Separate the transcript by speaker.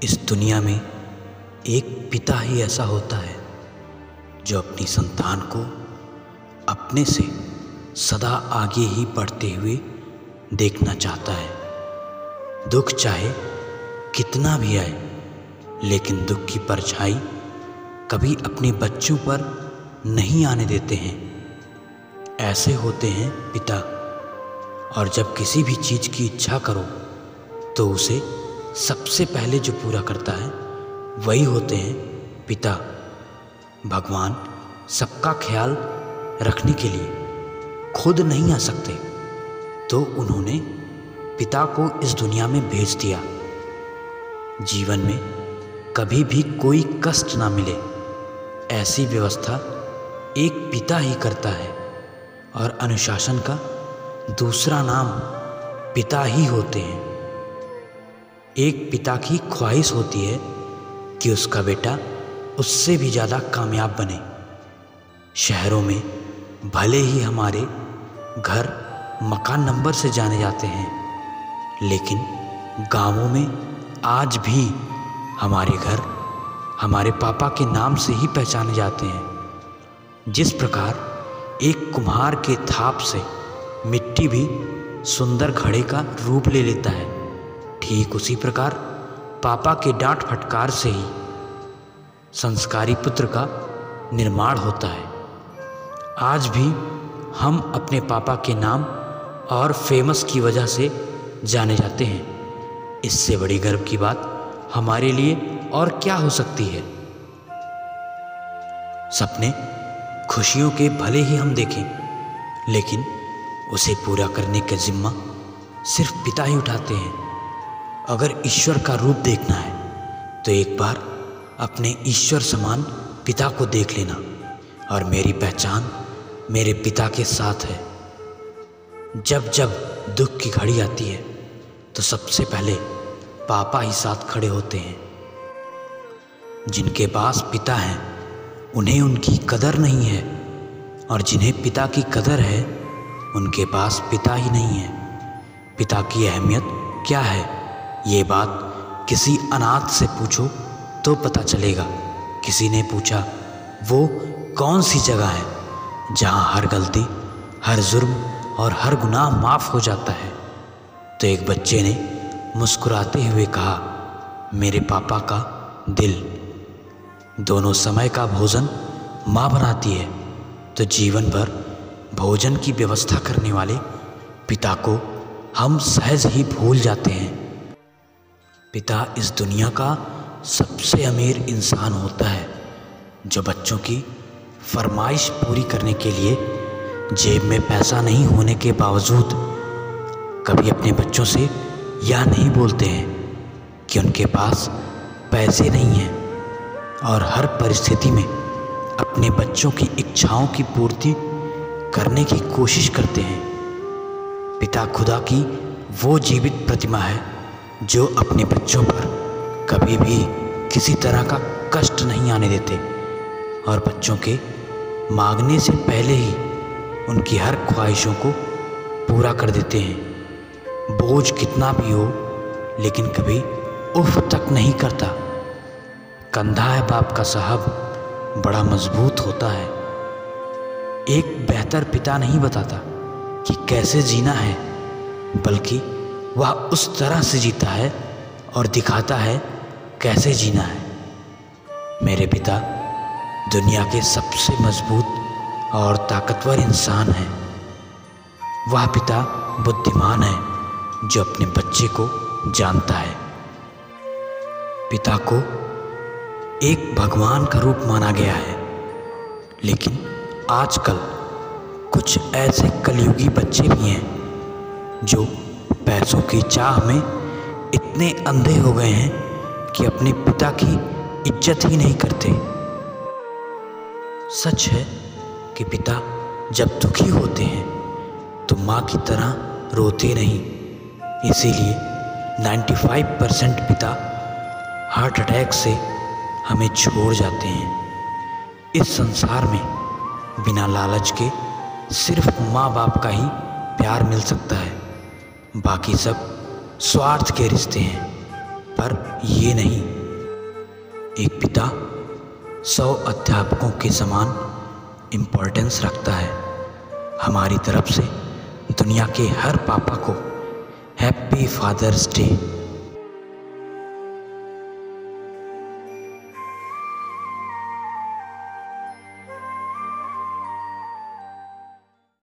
Speaker 1: इस दुनिया में एक पिता ही ऐसा होता है जो अपनी संतान को अपने से सदा आगे ही बढ़ते हुए देखना चाहता है। दुख चाहे कितना भी आए, लेकिन दुख की परछाई कभी अपने बच्चों पर नहीं आने देते हैं। ऐसे होते हैं पिता। और जब किसी भी चीज़ की इच्छा करो तो उसे सबसे पहले जो पूरा करता है वही होते हैं पिता। भगवान सबका ख्याल रखने के लिए खुद नहीं आ सकते, तो उन्होंने पिता को इस दुनिया में भेज दिया। जीवन में कभी भी कोई कष्ट ना मिले, ऐसी व्यवस्था एक पिता ही करता है। और अनुशासन का दूसरा नाम पिता ही होते हैं। एक पिता की ख्वाहिश होती है कि उसका बेटा उससे भी ज़्यादा कामयाब बने। शहरों में भले ही हमारे घर मकान नंबर से जाने जाते हैं, लेकिन गांवों में आज भी हमारे घर हमारे पापा के नाम से ही पहचाने जाते हैं। जिस प्रकार एक कुम्हार के थाप से मिट्टी भी सुंदर घड़े का रूप ले लेता है, ठीक उसी प्रकार पापा के डांट फटकार से ही संस्कारी पुत्र का निर्माण होता है। आज भी हम अपने पापा के नाम और फेमस की वजह से जाने जाते हैं। इससे बड़ी गर्व की बात हमारे लिए और क्या हो सकती है। सपने खुशियों के भले ही हम देखें, लेकिन उसे पूरा करने का जिम्मा सिर्फ पिता ही उठाते हैं। अगर ईश्वर का रूप देखना है तो एक बार अपने ईश्वर समान पिता को देख लेना। और मेरी पहचान मेरे पिता के साथ है। जब जब दुख की घड़ी आती है तो सबसे पहले पापा ही साथ खड़े होते हैं। जिनके पास पिता हैं उन्हें उनकी कदर नहीं है, और जिन्हें पिता की कदर है उनके पास पिता ही नहीं है। पिता की अहमियत क्या है, ये बात किसी अनाथ से पूछो तो पता चलेगा। किसी ने पूछा वो कौन सी जगह है जहाँ हर गलती, हर जुर्म और हर गुनाह माफ़ हो जाता है। तो एक बच्चे ने मुस्कुराते हुए कहा, मेरे पापा का दिल। दोनों समय का भोजन माँ बनाती है, तो जीवन भर भोजन की व्यवस्था करने वाले पिता को हम सहज ही भूल जाते हैं। पिता इस दुनिया का सबसे अमीर इंसान होता है, जो बच्चों की फरमाइश पूरी करने के लिए जेब में पैसा नहीं होने के बावजूद कभी अपने बच्चों से यह नहीं बोलते हैं कि उनके पास पैसे नहीं हैं, और हर परिस्थिति में अपने बच्चों की इच्छाओं की पूर्ति करने की कोशिश करते हैं। पिता खुदा की वो जीवित प्रतिमा है जो अपने बच्चों पर कभी भी किसी तरह का कष्ट नहीं आने देते, और बच्चों के मांगने से पहले ही उनकी हर ख्वाहिशों को पूरा कर देते हैं। बोझ कितना भी हो, लेकिन कभी उफ तक नहीं करता। कंधा है बाप का साहब, बड़ा मजबूत होता है। एक बेहतर पिता नहीं बताता कि कैसे जीना है, बल्कि वह उस तरह से जीता है और दिखाता है कैसे जीना है। मेरे पिता दुनिया के सबसे मजबूत और ताकतवर इंसान हैं। वह पिता बुद्धिमान है जो अपने बच्चे को जानता है। पिता को एक भगवान का रूप माना गया है, लेकिन आजकल कुछ ऐसे कलयुगी बच्चे भी हैं जो पैसों की चाह में इतने अंधे हो गए हैं कि अपने पिता की इज्जत ही नहीं करते। सच है कि पिता जब दुखी होते हैं तो माँ की तरह रोते नहीं। इसीलिए 95% पिता हार्ट अटैक से हमें छोड़ जाते हैं। इस संसार में बिना लालच के सिर्फ माँ बाप का ही प्यार मिल सकता है। बाकी सब स्वार्थ के रिश्ते हैं। पर ये नहीं। एक पिता 100 अध्यापकों के समान इम्पोर्टेंस रखता है। हमारी तरफ से दुनिया के हर पापा को हैप्पी फादर्स डे।